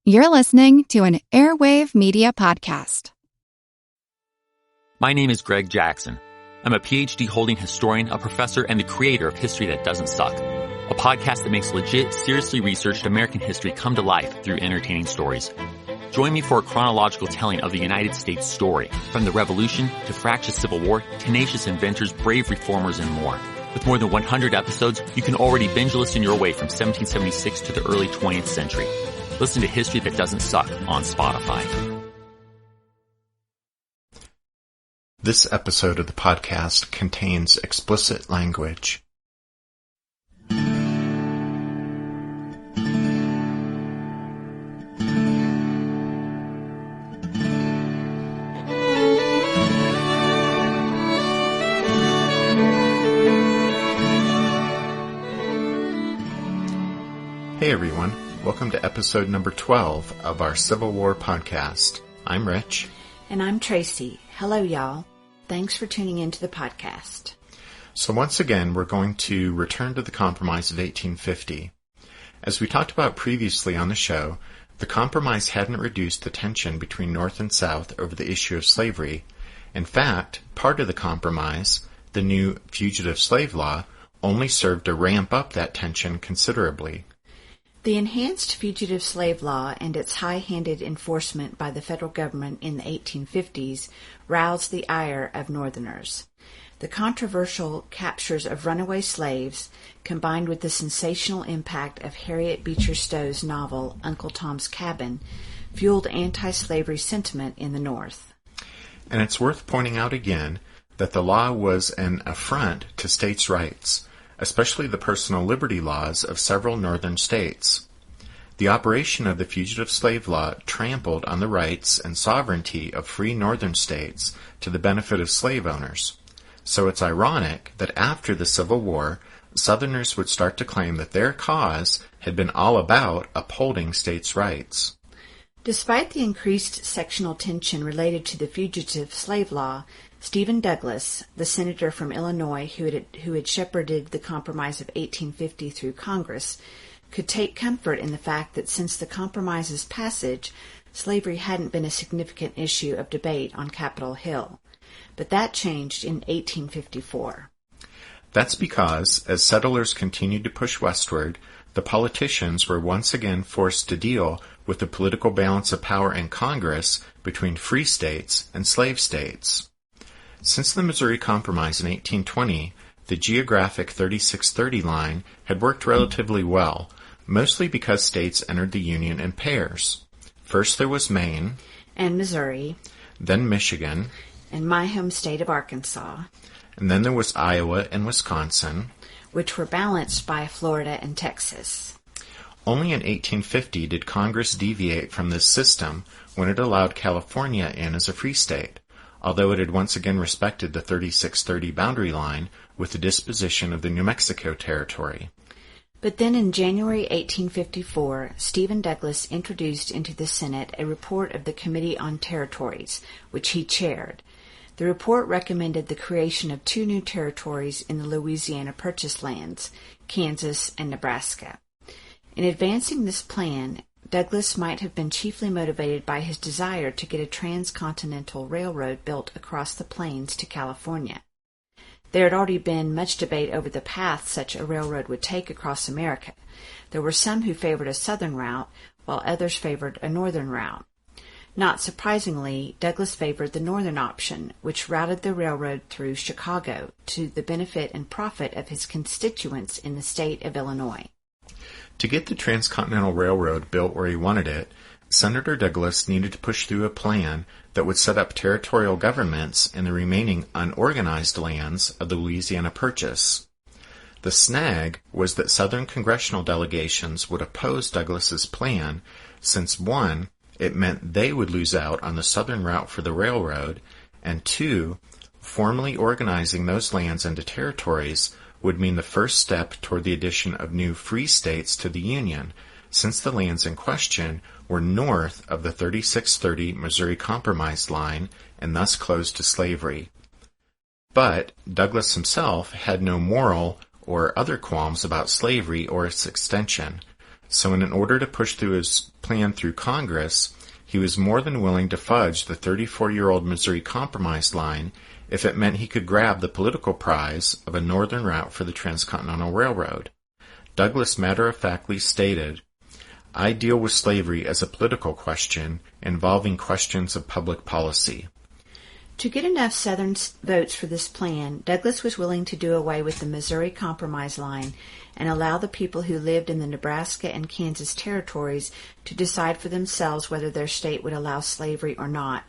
You're listening to an Airwave Media Podcast. My name is Greg Jackson. I'm a PhD-holding historian, a professor, and the creator of History That Doesn't Suck, a podcast that makes legit, seriously researched American history come to life through entertaining stories. Join me for a chronological telling of the United States story, from the Revolution to fractious Civil War, tenacious inventors, brave reformers, and more. With more than 100 episodes, you can already binge listen your way from 1776 to the early 20th century. Listen to History That Doesn't Suck on Spotify. This episode of the podcast contains explicit language. Hey everyone. Welcome to episode number 12 of our Civil War podcast. I'm Rich. And I'm Tracy. Hello, y'all. Thanks for tuning into the podcast. So once again, we're going to return to the Compromise of 1850. As we talked about previously on the show, the Compromise hadn't reduced the tension between North and South over the issue of slavery. In fact, part of the Compromise, the new fugitive slave law, only served to ramp up that tension considerably. The enhanced fugitive slave law and its high-handed enforcement by the federal government in the 1850s roused the ire of Northerners. The controversial captures of runaway slaves, combined with the sensational impact of Harriet Beecher Stowe's novel Uncle Tom's Cabin, fueled anti-slavery sentiment in the North. And it's worth pointing out again that the law was an affront to states' rights, especially the personal liberty laws of several northern states. The operation of the fugitive slave law trampled on the rights and sovereignty of free northern states to the benefit of slave owners. So it's ironic that after the Civil War, Southerners would start to claim that their cause had been all about upholding states' rights. Despite the increased sectional tension related to the fugitive slave law, Stephen Douglas, the senator from Illinois who had shepherded the Compromise of 1850 through Congress, could take comfort in the fact that since the Compromise's passage, slavery hadn't been a significant issue of debate on Capitol Hill. But that changed in 1854. That's because, as settlers continued to push westward, the politicians were once again forced to deal with the political balance of power in Congress between free states and slave states. Since the Missouri Compromise in 1820, the geographic 3630 line had worked relatively well, mostly because states entered the Union in pairs. First there was Maine, and Missouri, then Michigan, and my home state of Arkansas, and then there was Iowa and Wisconsin, which were balanced by Florida and Texas. Only in 1850 did Congress deviate from this system when it allowed California in as a free state, although it had once again respected the 3630 boundary line with the disposition of the New Mexico Territory. But then in January 1854, Stephen Douglas introduced into the Senate a report of the Committee on Territories, which he chaired. The report recommended the creation of 2 new territories in the Louisiana Purchase lands, Kansas and Nebraska. In advancing this plan, Douglas might have been chiefly motivated by his desire to get a transcontinental railroad built across the plains to California. There had already been much debate over the path such a railroad would take across America. There were some who favored a southern route, while others favored a northern route. Not surprisingly, Douglas favored the northern option, which routed the railroad through Chicago to the benefit and profit of his constituents in the state of Illinois. To get the Transcontinental Railroad built where he wanted it, Senator Douglas needed to push through a plan that would set up territorial governments in the remaining unorganized lands of the Louisiana Purchase. The snag was that Southern congressional delegations would oppose Douglas's plan since 1, it meant they would lose out on the southern route for the railroad, and 2, formally organizing those lands into territories would mean the first step toward the addition of new free states to the Union, since the lands in question were north of the 3630 Missouri Compromise line and thus closed to slavery. But Douglas himself had no moral or other qualms about slavery or its extension, So in order to push through his plan through Congress, he was more than willing to fudge the 34-year-old Missouri Compromise line if it meant he could grab the political prize of a northern route for the Transcontinental Railroad. Douglas matter-of-factly stated, "I deal with slavery as a political question involving questions of public policy." To get enough Southern votes for this plan, Douglas was willing to do away with the Missouri Compromise line and allow the people who lived in the Nebraska and Kansas territories to decide for themselves whether their state would allow slavery or not.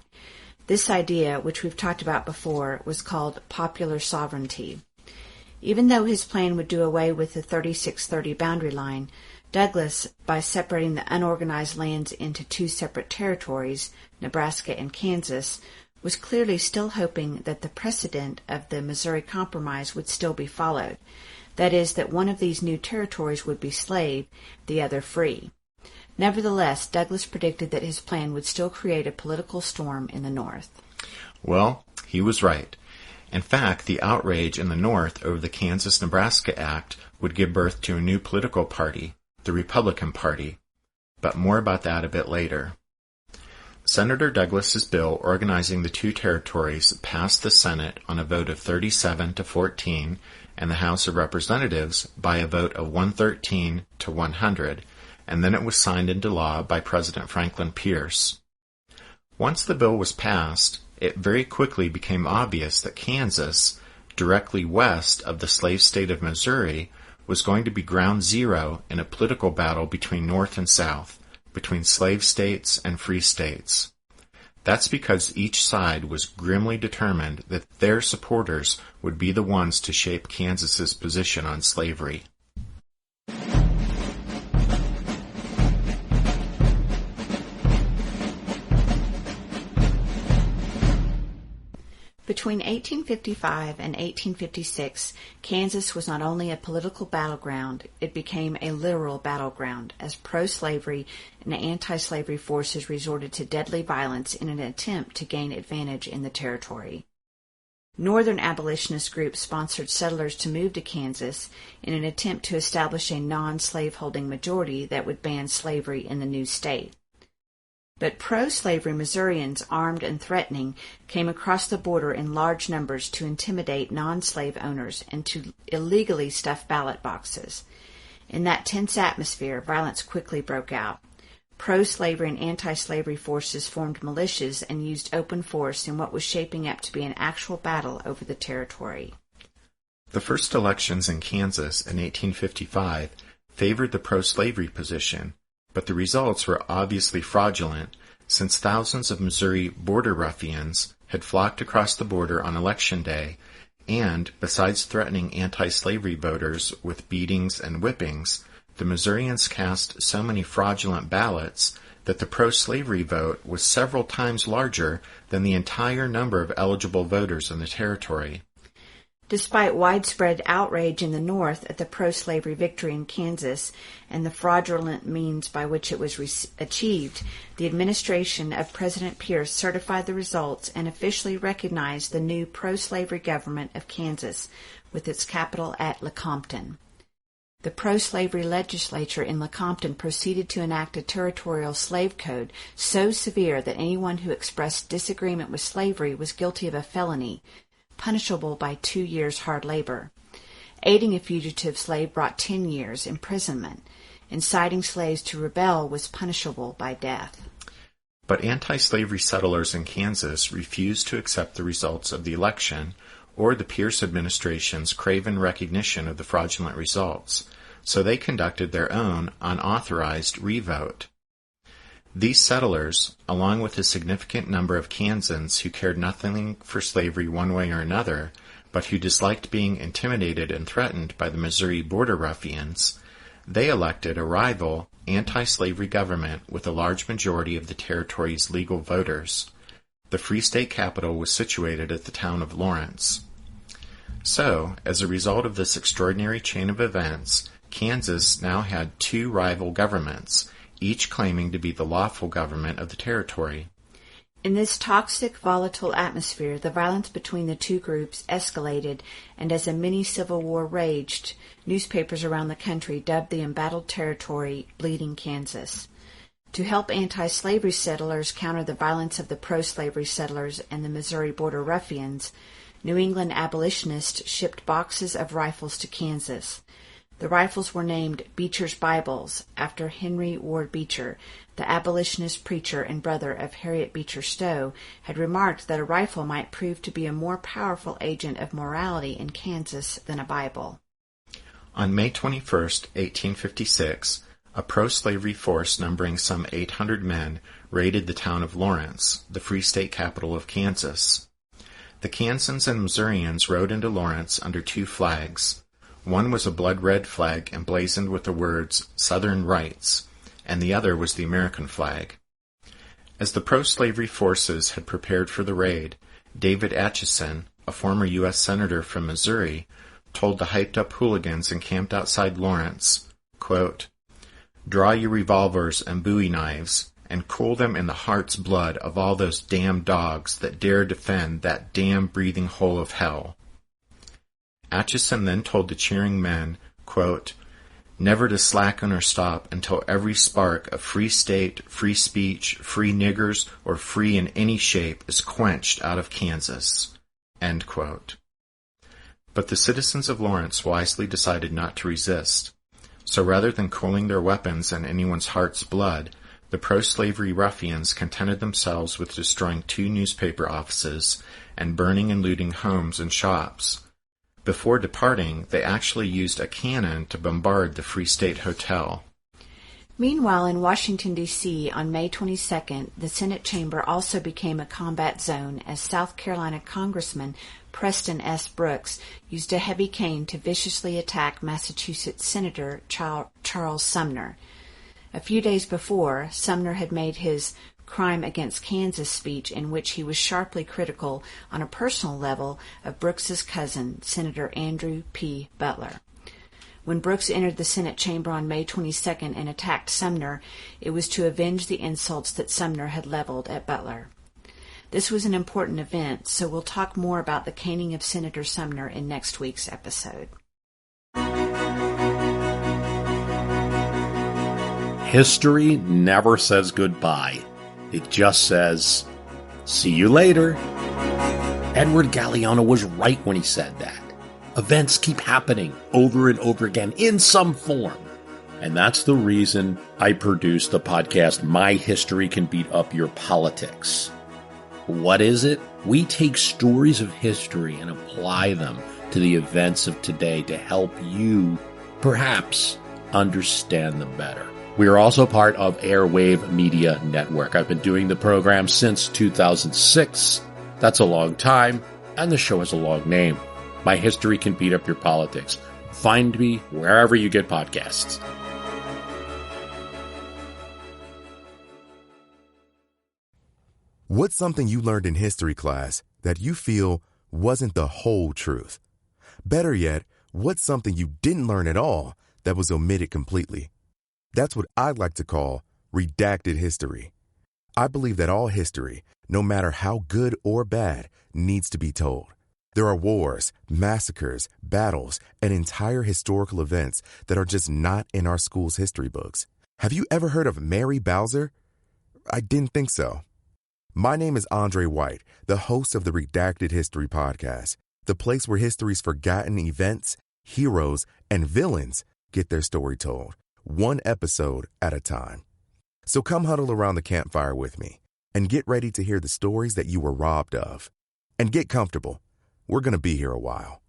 This idea, which we've talked about before, was called popular sovereignty. Even though his plan would do away with the 3630 boundary line, Douglas, by separating the unorganized lands into two separate territories, Nebraska and Kansas, was clearly still hoping that the precedent of the Missouri Compromise would still be followed. That is, that one of these new territories would be slave, the other free. Nevertheless, Douglas predicted that his plan would still create a political storm in the North. Well, he was right. In fact, the outrage in the North over the Kansas-Nebraska Act would give birth to a new political party, the Republican Party. But more about that a bit later. Senator Douglas's bill organizing the two territories passed the Senate on a vote of 37 to 14 and the House of Representatives by a vote of 113 to 100, and then it was signed into law by President Franklin Pierce. Once the bill was passed, it very quickly became obvious that Kansas, directly west of the slave state of Missouri, was going to be ground zero in a political battle between North and South, between slave states and free states. That's because each side was grimly determined that their supporters would be the ones to shape Kansas's position on slavery. Between 1855 and 1856, Kansas was not only a political battleground, it became a literal battleground as pro-slavery and anti-slavery forces resorted to deadly violence in an attempt to gain advantage in the territory. Northern abolitionist groups sponsored settlers to move to Kansas in an attempt to establish a non-slaveholding majority that would ban slavery in the new state. But pro-slavery Missourians, armed and threatening, came across the border in large numbers to intimidate non-slave owners and to illegally stuff ballot boxes. In that tense atmosphere, violence quickly broke out. Pro-slavery and anti-slavery forces formed militias and used open force in what was shaping up to be an actual battle over the territory. The first elections in Kansas in 1855 favored the pro-slavery position, but the results were obviously fraudulent since thousands of Missouri border ruffians had flocked across the border on Election Day and, besides threatening anti-slavery voters with beatings and whippings, the Missourians cast so many fraudulent ballots that the pro-slavery vote was several times larger than the entire number of eligible voters in the territory. Despite widespread outrage in the North at the pro-slavery victory in Kansas and the fraudulent means by which it was achieved, the administration of President Pierce certified the results and officially recognized the new pro-slavery government of Kansas, with its capital at Lecompton. The pro-slavery legislature in Lecompton proceeded to enact a territorial slave code so severe that anyone who expressed disagreement with slavery was guilty of a felony, punishable by 2 years hard labor. Aiding a fugitive slave brought 10 years imprisonment. Inciting slaves to rebel was punishable by death. But anti-slavery settlers in Kansas refused to accept the results of the election or the Pierce administration's craven recognition of the fraudulent results, so they conducted their own unauthorized revote. These settlers, along with a significant number of Kansans who cared nothing for slavery one way or another, but who disliked being intimidated and threatened by the Missouri border ruffians, they elected a rival anti-slavery government with a large majority of the territory's legal voters. The Free State capital was situated at the town of Lawrence. So, as a result of this extraordinary chain of events, Kansas now had two rival governments, each claiming to be the lawful government of the territory. In this toxic, volatile atmosphere, the violence between the two groups escalated, and as a mini-civil war raged, newspapers around the country dubbed the embattled territory Bleeding Kansas. To help anti-slavery settlers counter the violence of the pro-slavery settlers and the Missouri Border Ruffians, New England abolitionists shipped boxes of rifles to Kansas. The rifles were named Beecher's Bibles, after Henry Ward Beecher, the abolitionist preacher and brother of Harriet Beecher Stowe, had remarked that a rifle might prove to be a more powerful agent of morality in Kansas than a Bible. On May 21, 1856, a pro-slavery force numbering some 800 men raided the town of Lawrence, the Free State capital of Kansas. The Kansans and Missourians rode into Lawrence under two flags. One was a blood-red flag emblazoned with the words Southern Rights, and the other was the American flag. As the pro-slavery forces had prepared for the raid, David Atchison, a former U.S. Senator from Missouri, told the hyped-up hooligans encamped outside Lawrence, quote, "Draw your revolvers and bowie knives, and cool them in the heart's blood of all those damned dogs that dare defend that damn breathing hole of hell." Atchison then told the cheering men, quote, "Never to slacken or stop until every spark of free state, free speech, free niggers, or free in any shape is quenched out of Kansas." End quote. But the citizens of Lawrence wisely decided not to resist. So rather than cooling their weapons in anyone's heart's blood, the pro-slavery ruffians contented themselves with destroying 2 newspaper offices and burning and looting homes and shops. Before departing, they actually used a cannon to bombard the Free State Hotel. Meanwhile, in Washington, D.C., on May 22nd, the Senate chamber also became a combat zone as South Carolina Congressman Preston S. Brooks used a heavy cane to viciously attack Massachusetts Senator Charles Sumner. A few days before, Sumner had made his Crime Against Kansas speech in which he was sharply critical on a personal level of Brooks's cousin, Senator Andrew P. Butler. When Brooks entered the Senate chamber on May 22nd and attacked Sumner, it was to avenge the insults that Sumner had leveled at Butler. This was an important event, so we'll talk more about the caning of Senator Sumner in next week's episode. History never says goodbye. It just says, see you later. Edward Galeano was right when he said that. Events keep happening over and over again in some form. And that's the reason I produce the podcast, My History Can Beat Up Your Politics. What is it? We take stories of history and apply them to the events of today to help you, perhaps, understand them better. We are also part of Airwave Media Network. I've been doing the program since 2006. That's a long time, and the show has a long name. My History Can Beat Up Your Politics. Find me wherever you get podcasts. What's something you learned in history class that you feel wasn't the whole truth? Better yet, what's something you didn't learn at all that was omitted completely? That's what I'd like to call redacted history. I believe that all history, no matter how good or bad, needs to be told. There are wars, massacres, battles, and entire historical events that are just not in our school's history books. Have you ever heard of Mary Bowser? I didn't think so. My name is Andre White, the host of the Redacted History Podcast, the place where history's forgotten events, heroes, and villains get their story told, one episode at a time. So come huddle around the campfire with me and get ready to hear the stories that you were robbed of. And get comfortable. We're going to be here a while.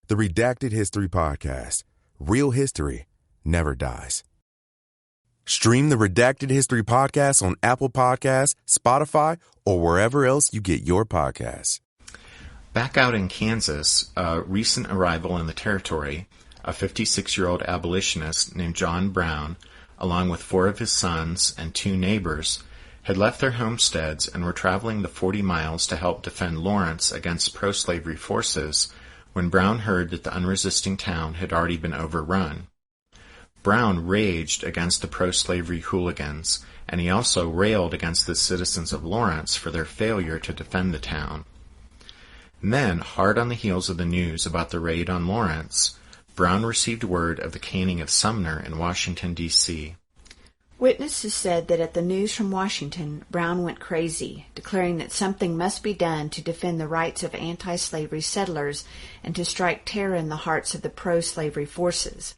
The Redacted History Podcast. Real history never dies. Stream the Redacted History Podcast on Apple Podcasts, Spotify, or wherever else you get your podcasts. Back out in Kansas, a recent arrival in the territory, a 56-year-old abolitionist named John Brown, along with 4 of his sons and 2 neighbors, had left their homesteads and were traveling the 40 miles to help defend Lawrence against pro-slavery forces when Brown heard that the unresisting town had already been overrun. Brown raged against the pro-slavery hooligans, and he also railed against the citizens of Lawrence for their failure to defend the town. And then, hard on the heels of the news about the raid on Lawrence, Brown received word of the caning of Sumner in Washington, D.C. Witnesses said that at the news from Washington, Brown went crazy, declaring that something must be done to defend the rights of anti-slavery settlers and to strike terror in the hearts of the pro-slavery forces.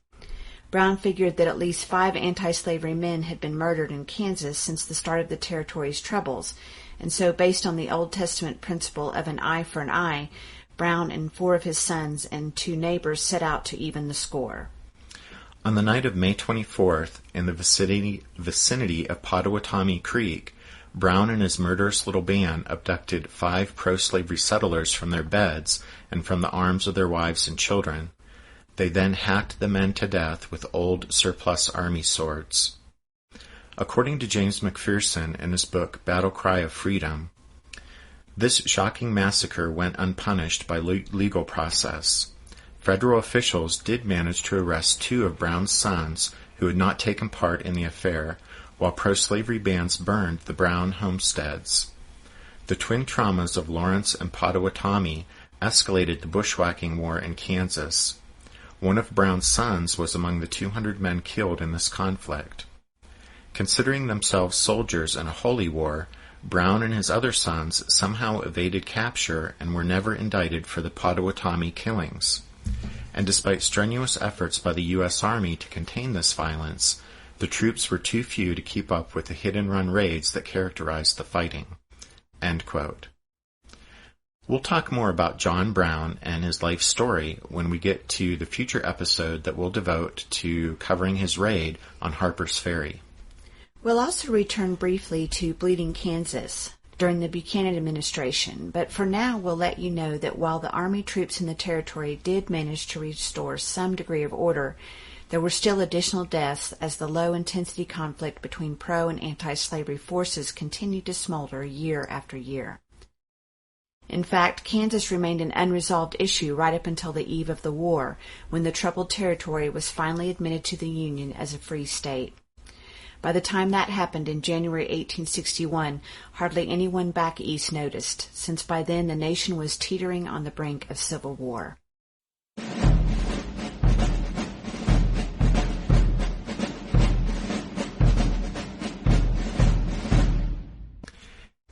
Brown figured that at least 5 anti-slavery men had been murdered in Kansas since the start of the territory's troubles, and so based on the Old Testament principle of an eye for an eye, Brown and 4 of his sons and 2 neighbors set out to even the score. On the night of May 24th, in the vicinity of Pottawatomie Creek, Brown and his murderous little band abducted 5 pro-slavery settlers from their beds and from the arms of their wives and children. They then hacked the men to death with old surplus army swords. According to James McPherson in his book Battle Cry of Freedom, this shocking massacre went unpunished by legal process. Federal officials did manage to arrest 2 of Brown's sons who had not taken part in the affair, while pro-slavery bands burned the Brown homesteads. The twin traumas of Lawrence and Pottawatomie escalated the bushwhacking war in Kansas. One of Brown's sons was among the 200 men killed in this conflict. Considering themselves soldiers in a holy war, Brown and his other sons somehow evaded capture and were never indicted for the Pottawatomie killings. And despite strenuous efforts by the U.S. Army to contain this violence, the troops were too few to keep up with the hit-and-run raids that characterized the fighting. End quote. We'll talk more about John Brown and his life story when we get to the future episode that we'll devote to covering his raid on Harper's Ferry. We'll also return briefly to Bleeding Kansas during the Buchanan administration, but for now we'll let you know that while the Army troops in the territory did manage to restore some degree of order, there were still additional deaths as the low-intensity conflict between pro- and anti-slavery forces continued to smolder year after year. In fact, Kansas remained an unresolved issue right up until the eve of the war, when the troubled territory was finally admitted to the Union as a free state. By the time that happened in January 1861, hardly anyone back east noticed, since by then the nation was teetering on the brink of civil war.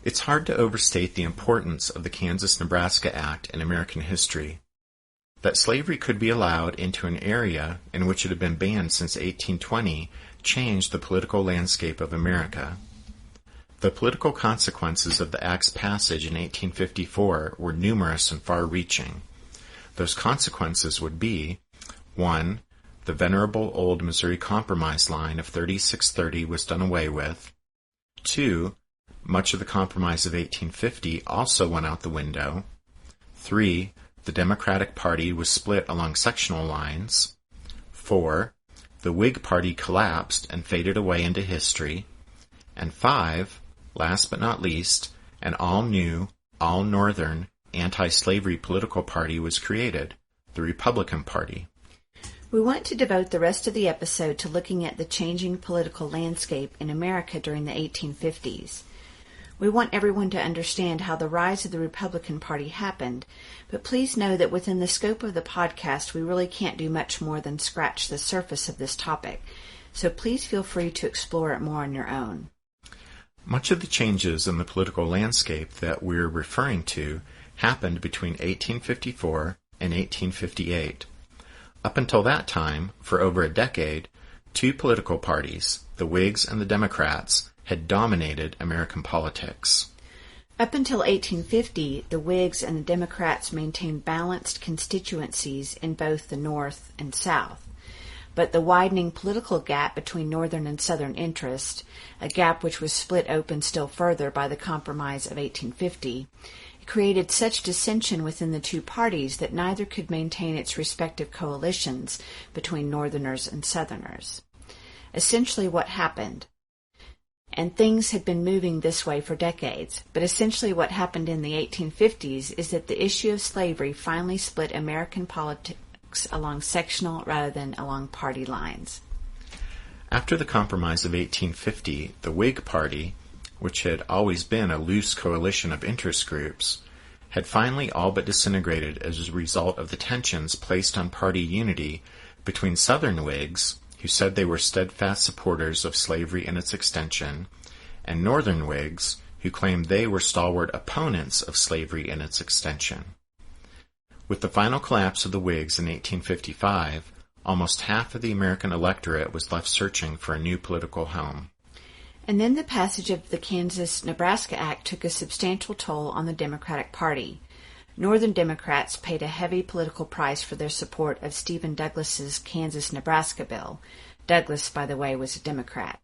It's hard to overstate the importance of the Kansas-Nebraska Act in American history. That slavery could be allowed into an area in which it had been banned since 1820 changed the political landscape of America. The political consequences of the Act's passage in 1854 were numerous and far-reaching. Those consequences would be, 1. The venerable old Missouri Compromise line of 3630 was done away with. 2. Much of the Compromise of 1850 also went out the window. 3. The Democratic Party was split along sectional lines. 4. The Whig Party collapsed and faded away into history. And 5, last but not least, an all-new, all-Northern, anti-slavery political party was created, the Republican Party. We want to devote the rest of the episode to looking at the changing political landscape in America during the 1850s. We want everyone to understand how the rise of the Republican Party happened, but please know that within the scope of the podcast, we really can't do much more than scratch the surface of this topic, so please feel free to explore it more on your own. Much of the changes in the political landscape that we're referring to happened between 1854 and 1858. Up until that time, for over a decade, 2 political parties, the Whigs and the Democrats, had dominated American politics. Up until 1850, the Whigs and the Democrats maintained balanced constituencies in both the North and South. But the widening political gap between Northern and Southern interests, a gap which was split open still further by the Compromise of 1850, created such dissension within the 2 parties that neither could maintain its respective coalitions between Northerners and Southerners. Essentially what happened, and things had been moving this way for decades, but essentially what happened in the 1850s is that the issue of slavery finally split American politics along sectional rather than along party lines. After the Compromise of 1850, the Whig Party, which had always been a loose coalition of interest groups, had finally all but disintegrated as a result of the tensions placed on party unity between Southern Whigs, who said they were steadfast supporters of slavery and its extension, and Northern Whigs, who claimed they were stalwart opponents of slavery and its extension. With the final collapse of the Whigs in 1855, almost half of the American electorate was left searching for a new political home. And then the passage of the Kansas-Nebraska Act took a substantial toll on the Democratic Party. Northern Democrats paid a heavy political price for their support of Stephen Douglas's Kansas-Nebraska bill. Douglas, by the way, was a Democrat.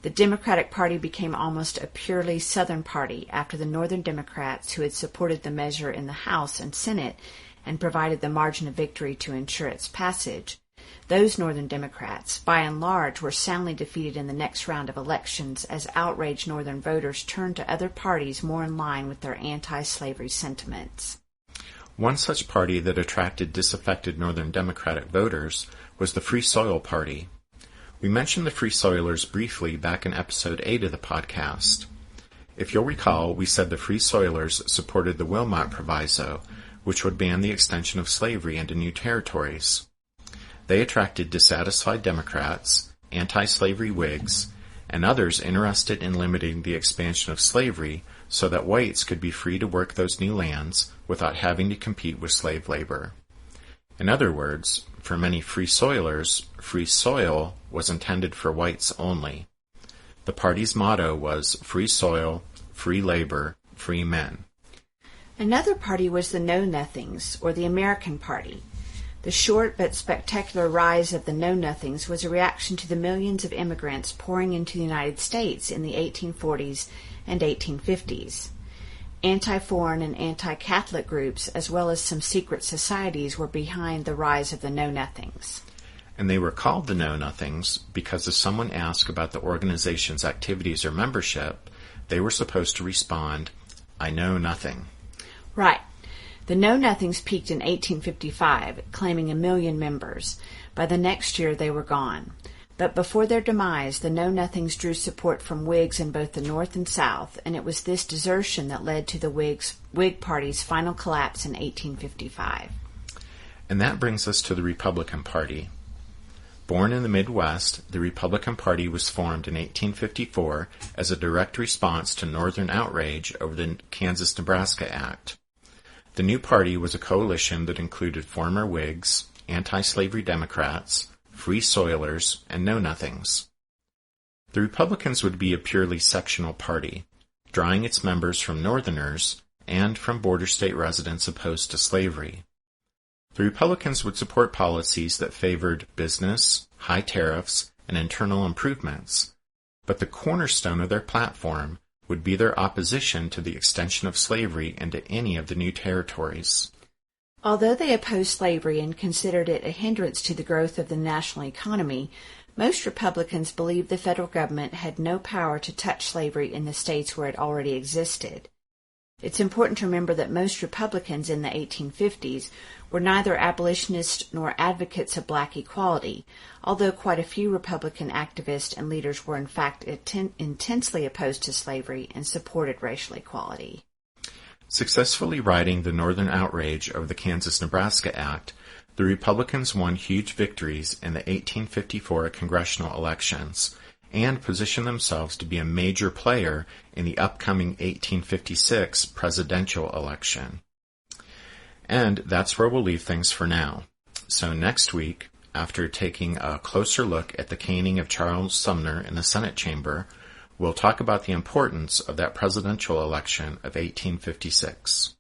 The Democratic Party became almost a purely Southern party after the Northern Democrats, who had supported the measure in the House and Senate and provided the margin of victory to ensure its passage. Those Northern Democrats, by and large, were soundly defeated in the next round of elections as outraged Northern voters turned to other parties more in line with their anti-slavery sentiments. One such party that attracted disaffected Northern Democratic voters was the Free Soil Party. We mentioned the Free Soilers briefly back in episode 8 of the podcast. If you'll recall, we said the Free Soilers supported the Wilmot Proviso, which would ban the extension of slavery into new territories. They attracted dissatisfied Democrats, anti-slavery Whigs, and others interested in limiting the expansion of slavery so that whites could be free to work those new lands without having to compete with slave labor. In other words, for many Free Soilers, free soil was intended for whites only. The party's motto was free soil, free labor, free men. Another party was the Know-Nothings, or the American Party. The short but spectacular rise of the Know-Nothings was a reaction to the millions of immigrants pouring into the United States in the 1840s and 1850s. Anti-foreign and anti-Catholic groups, as well as some secret societies, were behind the rise of the Know-Nothings. And they were called the Know-Nothings because if someone asked about the organization's activities or membership, they were supposed to respond, "I know nothing." Right. The Know-Nothings peaked in 1855, claiming 1 million members. By the next year, they were gone. But before their demise, the Know-Nothings drew support from Whigs in both the North and South, and it was this desertion that led to the Whig Party's final collapse in 1855. And that brings us to the Republican Party. Born in the Midwest, the Republican Party was formed in 1854 as a direct response to Northern outrage over the Kansas-Nebraska Act. The new party was a coalition that included former Whigs, anti-slavery Democrats, Free Soilers, and Know-Nothings. The Republicans would be a purely sectional party, drawing its members from Northerners and from border state residents opposed to slavery. The Republicans would support policies that favored business, high tariffs, and internal improvements, but the cornerstone of their platform would be their opposition to the extension of slavery into any of the new territories. Although they opposed slavery and considered it a hindrance to the growth of the national economy, most Republicans believed the federal government had no power to touch slavery in the states where it already existed. It's important to remember that most Republicans in the 1850s were neither abolitionists nor advocates of black equality, although quite a few Republican activists and leaders were in fact intensely opposed to slavery and supported racial equality. Successfully riding the Northern outrage over the Kansas-Nebraska Act, the Republicans won huge victories in the 1854 congressional elections and positioned themselves to be a major player in the upcoming 1856 presidential election. And that's where we'll leave things for now. So next week, after taking a closer look at the caning of Charles Sumner in the Senate chamber, we'll talk about the importance of that presidential election of 1856.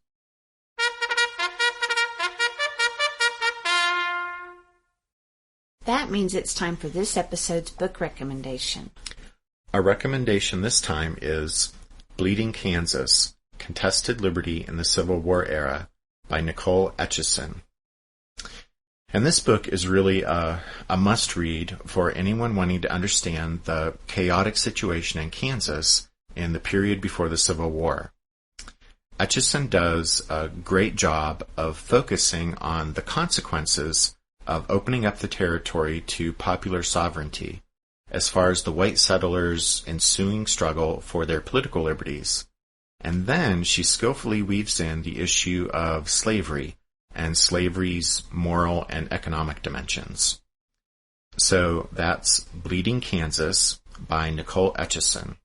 That means it's time for this episode's book recommendation. Our recommendation this time is Bleeding Kansas, Contested Liberty in the Civil War Era by Nicole Etchison. And this book is really a must-read for anyone wanting to understand the chaotic situation in Kansas in the period before the Civil War. Etchison does a great job of focusing on the consequences of opening up the territory to popular sovereignty, as far as the white settlers' ensuing struggle for their political liberties. And then she skillfully weaves in the issue of slavery and slavery's moral and economic dimensions. So that's Bleeding Kansas by Nicole Etchison.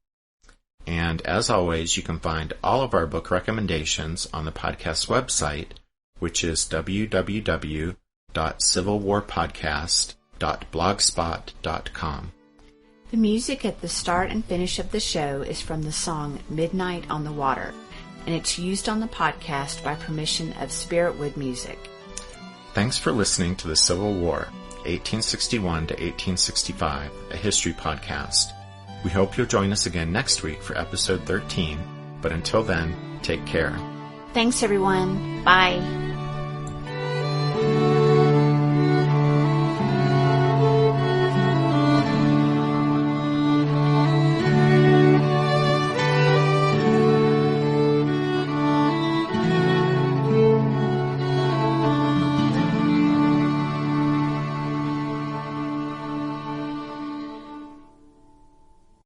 And as always, you can find all of our book recommendations on the podcast website, which is www.civilwarpodcast.blogspot.com. The music at the start and finish of the show is from the song Midnight on the Water, and it's used on the podcast by permission of Spiritwood Music. Thanks for listening to the Civil War, 1861 to 1865, a history podcast. We hope you'll join us again next week for episode 13, but until then, take care. Thanks, everyone. Bye.